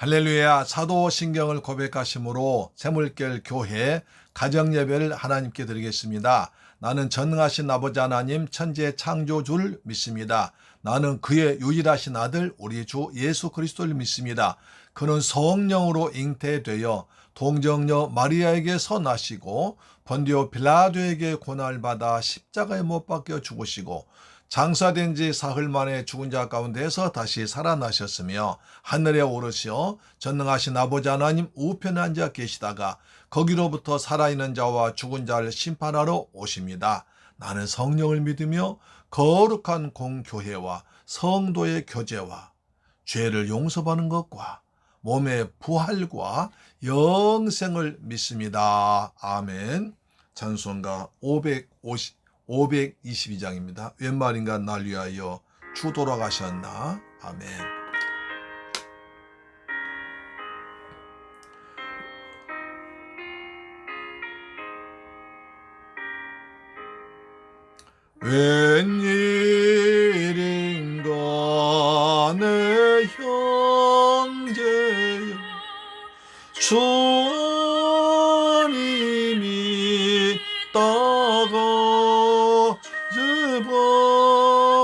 할렐루야. 사도신경을 고백하심으로 새물결 교회 가정예배를 하나님께 드리겠습니다. 나는 전능하신 아버지 하나님 천지의 창조주를 믿습니다. 나는 그의 유일하신 아들 우리 주 예수 그리스도를 믿습니다. 그는 성령으로 잉태되어 동정녀 마리아에게서 나시고 본디오 빌라도에게 고난을 받아 십자가에 못 박혀 죽으시고 장사된 지 사흘 만에 죽은 자 가운데서 다시 살아나셨으며 하늘에 오르시어 전능하신 아버지 하나님 우편에 앉아 계시다가 거기로부터 살아있는 자와 죽은 자를 심판하러 오십니다. 나는 성령을 믿으며 거룩한 공교회와 성도의 교제와 죄를 용서받는 것과 몸의 부활과 영생을 믿습니다. 아멘. 찬송가 522장입니다. 웬 말인가 날 위하여 주 돌아가셨나. 아멘. 웬일인가 내 형제여 주님이 따가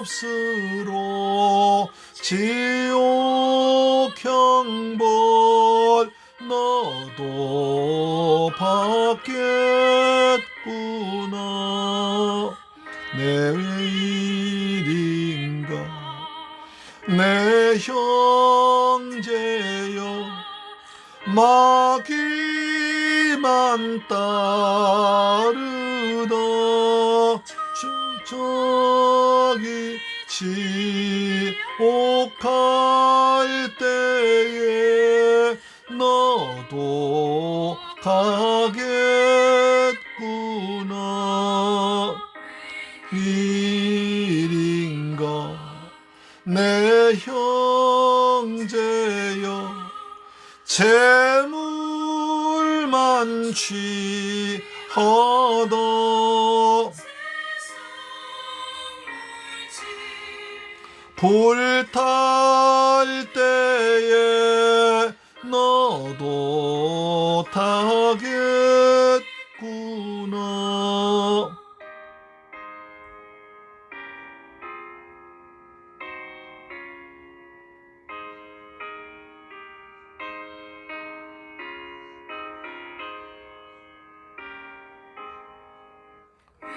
법스로 지옥 형벌 너도 받겠구나. 내 일인가 내 형제여 마귀만 따르다 저기 지옥 갈 때에 너도 가겠구나. 일인가 내 형제여 재물만 취하다 불탈 때에 너도 타겠구나.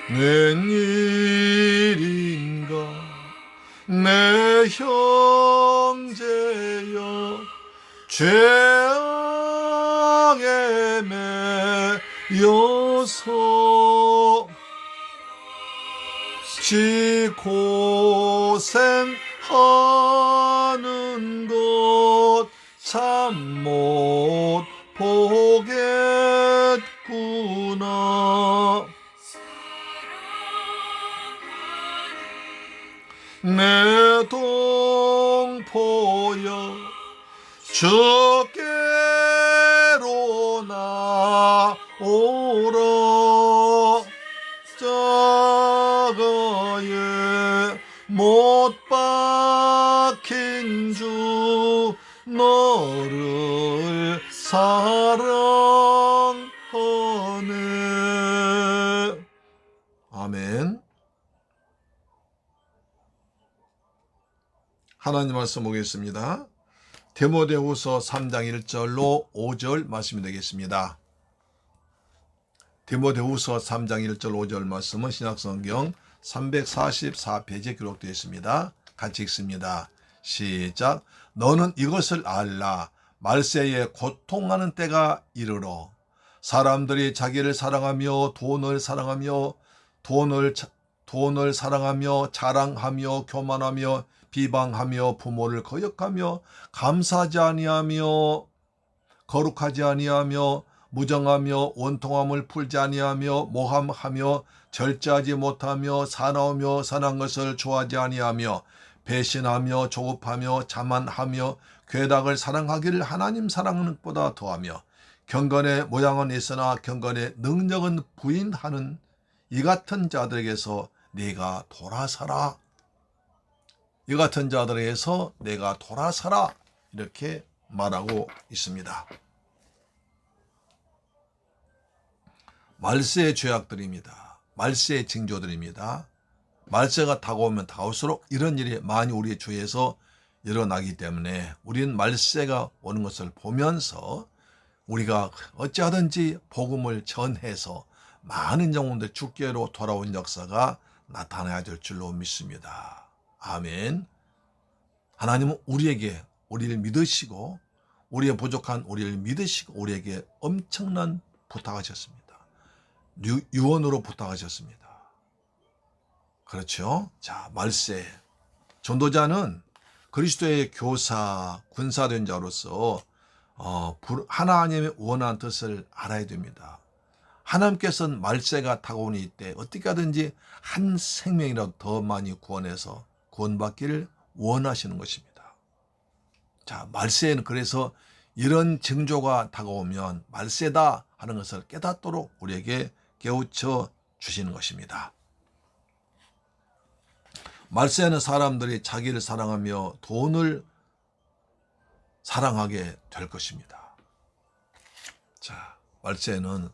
웬일인가 내 형제여 죄악에 매여서 지고생하는 것 참 못 보겠구나. 내 동포여 주께로 나오라. 자가에 못 박힌 주 너를 사랑하네. 아멘. 하나님 말씀 보겠습니다. 디모데후서 3장 1절로 5절 말씀이 되겠습니다. 디모데후서 3장 1절 5절 말씀은 신약성경 344페이지에 기록되어 있습니다. 같이 읽습니다. 시작. 너는 이것을 알라. 말세에 고통하는 때가 이르러 사람들이 자기를 사랑하며 돈을 사랑하며 돈을 사랑하며 자랑하며 교만하며 비방하며 부모를 거역하며 감사하지 아니하며 거룩하지 아니하며 무정하며 원통함을 풀지 아니하며 모함하며 절제하지 못하며 사나우며 선한 것을 좋아하지 아니하며 배신하며 조급하며 자만하며 괴락을 사랑하기를 하나님 사랑하는 것보다 더하며 경건의 모양은 있으나 경건의 능력은 부인하는 이 같은 자들에게서 네가 돌아서라. 이 같은 자들에게서 내가 돌아서라. 이렇게 말하고 있습니다. 말세의 죄악들입니다. 말세의 징조들입니다. 말세가 다가오면 다가올수록 이런 일이 많이 우리의 주위에서 일어나기 때문에 우리는 말세가 오는 것을 보면서 우리가 어찌하든지 복음을 전해서 많은 영혼들 주께로 돌아온 역사가 나타나야 될 줄로 믿습니다. 아멘. 하나님은 우리를 믿으시고 우리의 부족한 우리를 믿으시고 우리에게 엄청난 부탁하셨습니다. 유언으로 부탁하셨습니다. 그렇죠? 자, 말세. 전도자는 그리스도의 교사, 군사된 자로서 하나님의 원한 뜻을 알아야 됩니다. 하나님께서는 말세가 다가오니 이때 어떻게 하든지 한 생명이라도 더 많이 구원해서 구원받기를 원하시는 것입니다. 자, 말세에는 그래서 이런 징조가 다가오면 말세다 하는 것을 깨닫도록 우리에게 깨우쳐 주시는 것입니다. 말세에는 사람들이 자기를 사랑하며 돈을 사랑하게 될 것입니다. 자, 말세에는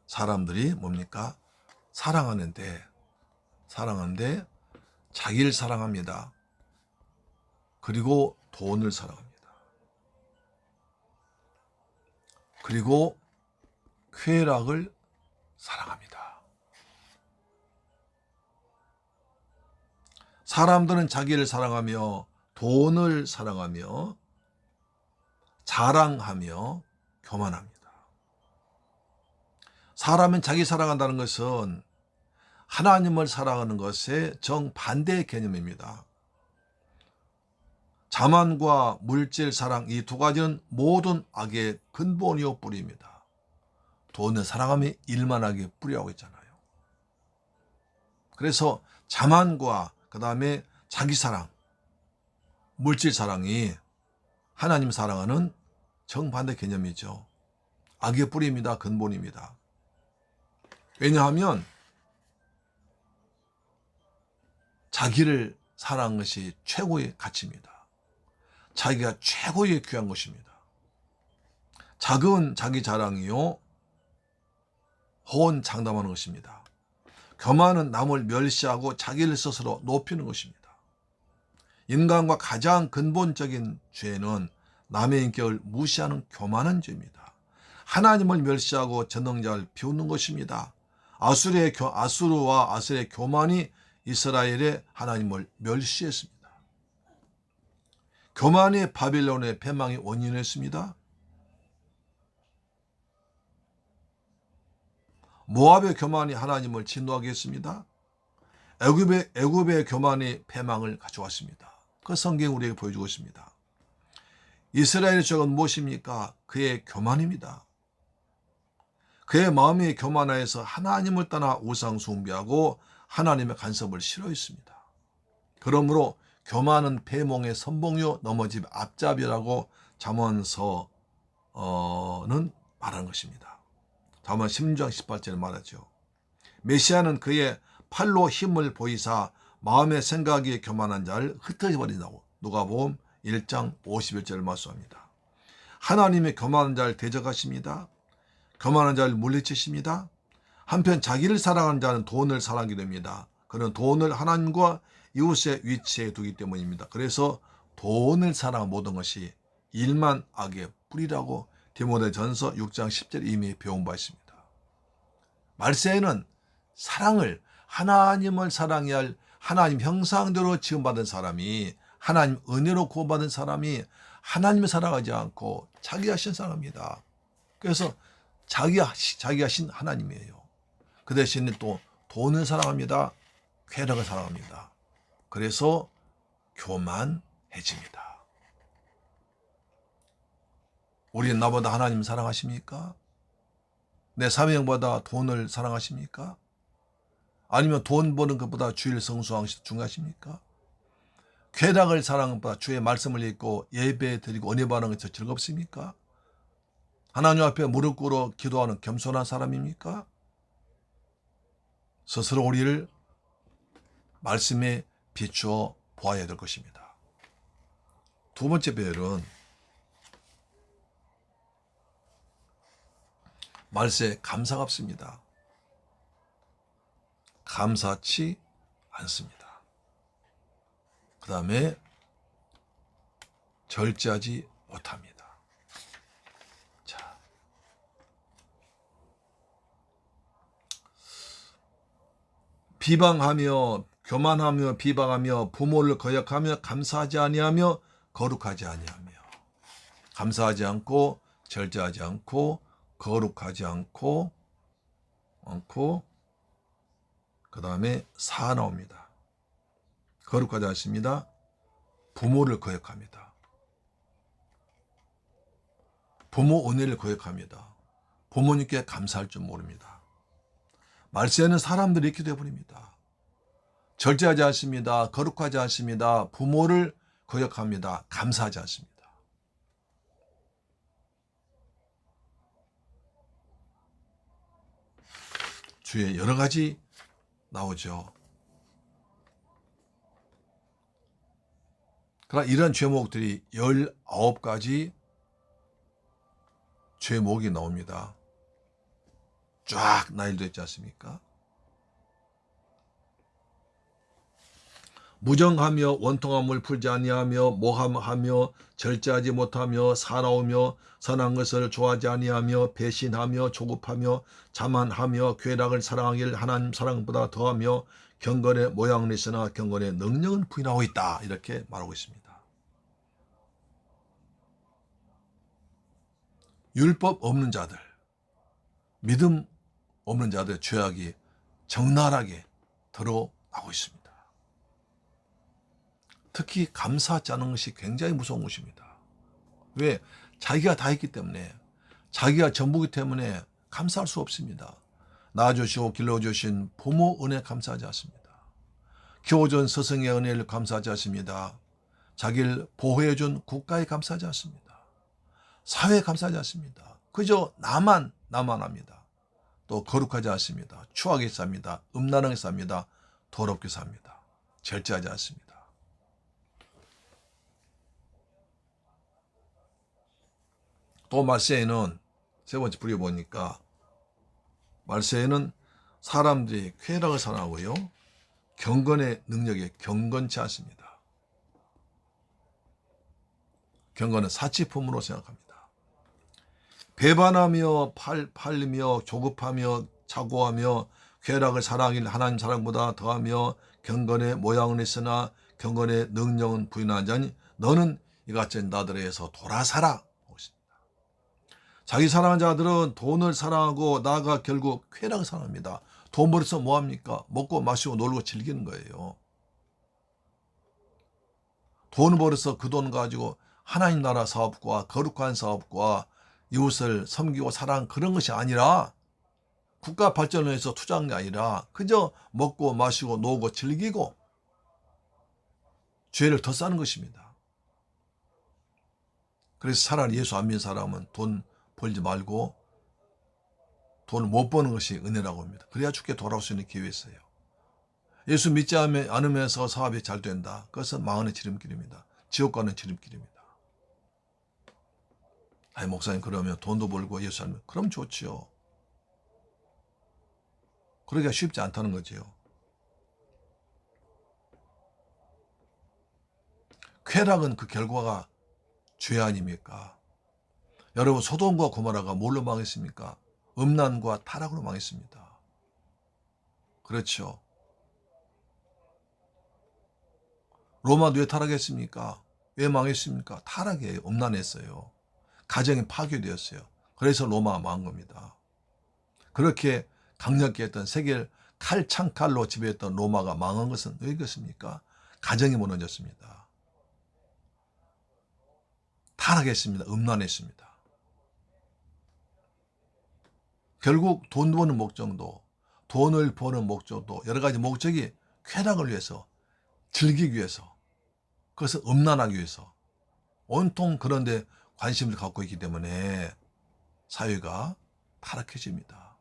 사람들이 뭡니까? 사랑하는데 자기를 사랑합니다. 그리고 돈을 사랑합니다. 그리고 쾌락을 사랑합니다. 사람들은 자기를 사랑하며 돈을 사랑하며 자랑하며 교만합니다. 사람은 자기 사랑한다는 것은 하나님을 사랑하는 것의 정반대의 개념입니다. 자만과 물질 사랑 이 두 가지는 모든 악의 근본이요 뿌리입니다. 돈을 사랑하며 일만 하게 뿌리라고 했잖아요. 그래서 자만과 그 다음에 자기 사랑, 물질 사랑이 하나님 사랑하는 정반대 개념이죠. 악의 뿌리입니다. 근본입니다. 왜냐하면 자기를 사랑하는 것이 최고의 가치입니다. 자기가 최고의 귀한 것입니다. 작은 자기 자랑이요 호언장담하는 것입니다. 교만은 남을 멸시하고 자기를 스스로 높이는 것입니다. 인간과 가장 근본적인 죄는 남의 인격을 무시하는 교만한 죄입니다. 하나님을 멸시하고 전능자를 비웃는 것입니다. 아수르와 아셀의 교만이 이스라엘의 하나님을 멸시했습니다. 교만이 바빌론의 패망의 원인이었습니다. 모압의 교만이 하나님을 진노하게 했습니다. 애굽의 교만이 패망을 가져왔습니다. 그 성경이 우리에게 보여주고 있습니다. 이스라엘의 죄는 무엇입니까? 그의 교만입니다. 그의 마음이 교만하여서 하나님을 떠나 우상 숭배하고 하나님의 간섭을 싫어했습니다. 그러므로 교만은 패몽의 선봉요 넘어짐 앞잡이라고 잠언서는 말하는 것입니다. 잠언 16장 18절에 말하죠. 메시아는 그의 팔로 힘을 보이사 마음의 생각이 교만한 자를 흩어져 버린다고 누가복음 1장 51절을 말씀합니다. 하나님의 교만한 자를 대적하십니다. 교만한 자를 물리치십니다. 한편 자기를 사랑하는 자는 돈을 사랑하게 됩니다. 그는 돈을 하나님과 이웃의 위치에 두기 때문입니다. 그래서 돈을 사랑한 모든 것이 일만 악의 뿌리라고 디모데전서 6장 10절에 이미 배운 바 있습니다. 말세에는 사랑을 하나님을 사랑해야 할 하나님 형상대로 지음받은 사람이 하나님 은혜로 구원받은 사람이 하나님을 사랑하지 않고 자기 자신 사랑합니다. 그래서 자기 자신 하나님이에요. 그 대신에 또 돈을 사랑합니다. 쾌락을 사랑합니다. 그래서 교만해집니다. 우리는 나보다 하나님 사랑하십니까? 내 사명보다 돈을 사랑하십니까? 아니면 돈 버는 것보다 주일 성수하는 것이 중요하십니까? 쾌락을 사랑하는 것보다 주의 말씀을 읽고 예배 드리고 은혜 받는 것이 즐겁습니까? 하나님 앞에 무릎 꿇어 기도하는 겸손한 사람입니까? 스스로 우리를 말씀에 비추어 보아야 될 것입니다. 두 번째 배열은 말세에 감사가 없습니다. 감사치 않습니다. 그 다음에 절제하지 못합니다. 자, 비방하며 교만하며 비방하며 부모를 거역하며 감사하지 아니하며 거룩하지 아니하며. 감사하지 않고 절제하지 않고 거룩하지 않고 그 다음에 사 나옵니다. 거룩하지 않습니다. 부모를 거역합니다. 부모 은혜를 거역합니다. 부모님께 감사할 줄 모릅니다. 말세에는 사람들이 이렇게 되어버립니다. 절제하지 않습니다. 거룩하지 않습니다. 부모를 거역합니다. 감사하지 않습니다. 주에 여러 가지 나오죠. 그러나 이런 죄목들이 19가지 죄목이 나옵니다. 쫙 나열되어 있지 않습니까? 무정하며 원통함을 풀지 아니하며 모함하며 절제하지 못하며 사나우며 선한 것을 좋아하지 아니하며 배신하며 조급하며 자만하며 쾌락을 사랑하길 하나님 사랑보다 더하며 경건의 모양은 있으나 경건의 능력은 부인하고 있다. 이렇게 말하고 있습니다. 율법 없는 자들, 믿음 없는 자들의 죄악이 적나라하게 드러나고 있습니다. 특히 감사하지 않은 것이 굉장히 무서운 것입니다. 왜? 자기가 다 했기 때문에, 자기가 전부기 때문에 감사할 수 없습니다. 낳아주시고 길러주신 부모 은혜 감사하지 않습니다. 키워준 스승의 은혜를 감사하지 않습니다. 자기를 보호해준 국가에 감사하지 않습니다. 사회에 감사하지 않습니다. 그저 나만 합니다. 또 거룩하지 않습니다. 추하게 삽니다. 음란하게 삽니다. 더럽게 삽니다. 절제하지 않습니다. 또 말세에는 세 번째 부리 보니까 말세에는 사람들이 쾌락을 사랑하고요. 경건의 능력에 경건치 않습니다. 경건은 사치품으로 생각합니다. 배반하며 팔리며 조급하며 자고하며 쾌락을 사랑하길 하나님 사랑보다 더하며 경건의 모양은 있으나 경건의 능력은 부인하지 않니 너는 이같이 나들에 의해서 돌아서라. 자기 사랑하는 자들은 돈을 사랑하고 나아가 결국 쾌락을 사랑합니다. 돈 벌어서 뭐합니까? 먹고 마시고 놀고 즐기는 거예요. 돈 벌어서 그 돈 가지고 하나님 나라 사업과 거룩한 사업과 이웃을 섬기고 사랑하는 그런 것이 아니라 국가 발전을 위해서 투자한 게 아니라 그저 먹고 마시고 놀고 즐기고 죄를 더 쌓는 것입니다. 그래서 차라리 예수 안 믿는 사람은 돈 벌지 말고 돈을 못 버는 것이 은혜라고 합니다. 그래야 주께 돌아올 수 있는 기회가 있어요. 예수 믿지 않으면서 사업이 잘 된다. 그것은 망하는 지름길입니다. 지옥 가는 지름길입니다. 아니 목사님 그러면 돈도 벌고 예수 알면 그럼 좋지요. 그러기가 쉽지 않다는 거지요. 쾌락은 그 결과가 죄 아닙니까? 여러분 소돔과 고모라가 뭘로 망했습니까? 음란과 타락으로 망했습니다. 그렇죠. 로마도 왜 타락했습니까? 왜 망했습니까? 타락이에요. 음란했어요. 가정이 파괴되었어요. 그래서 로마가 망한 겁니다. 그렇게 강력히 했던 세계를 칼창칼로 지배했던 로마가 망한 것은 왜 그렇습니까? 가정이 무너졌습니다. 타락했습니다. 음란했습니다. 결국 돈 버는 목적도 돈을 버는 목적도 여러 가지 목적이 쾌락을 위해서 즐기기 위해서 그것을 음란하기 위해서 온통 그런 데 관심을 갖고 있기 때문에 사회가 타락해집니다.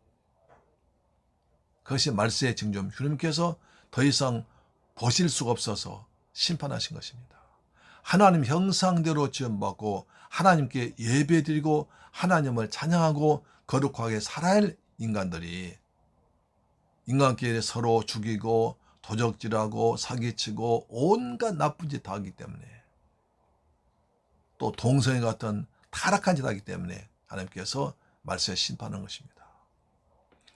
그것이 말세의 징조임. 주님께서 더 이상 보실 수가 없어서 심판하신 것입니다. 하나님 형상대로 지음받고 하나님께 예배드리고 하나님을 찬양하고 거룩하게 살아야 할 인간들이 인간끼리 서로 죽이고 도적질하고 사기치고 온갖 나쁜 짓 다 하기 때문에 또 동성애 같은 타락한 짓 하기 때문에 하나님께서 말세에 심판하는 것입니다.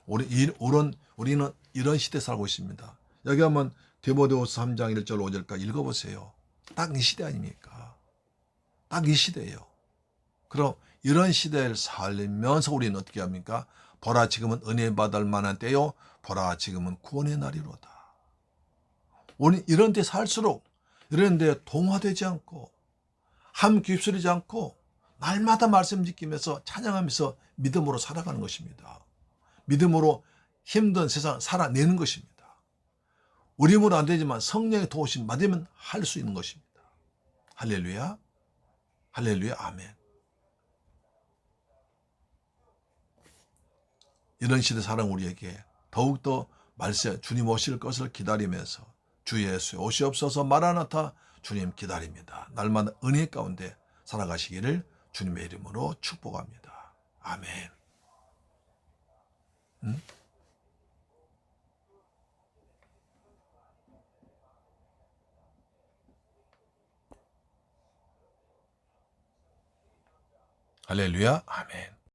우리는 이런 시대에 살고 있습니다. 여기 한번 디모데후서 3장 1절 5절까지 읽어보세요. 딱 이 시대 아닙니까? 딱 이 시대예요. 그럼 이런 시대를 살면서 우리는 어떻게 합니까? 보라 지금은 은혜 받을 만한 때요. 보라 지금은 구원의 날이로다. 우리 이런 데 살수록 이런 데 동화되지 않고 함 휩쓸리지 않고 날마다 말씀 지키면서 찬양하면서 믿음으로 살아가는 것입니다. 믿음으로 힘든 세상 살아내는 것입니다. 우리 힘으로 안 되지만 성령의 도우심 받으면 할 수 있는 것입니다. 할렐루야. 할렐루야. 아멘. 이런 시대 사는 우리에게 더욱더 말세 주님 오실 것을 기다리면서 주 예수의 오시옵소서 마라나타 주님 기다립니다. 날마다 은혜 가운데 살아가시기를 주님의 이름으로 축복합니다. 아멘. 할렐루야. 아멘.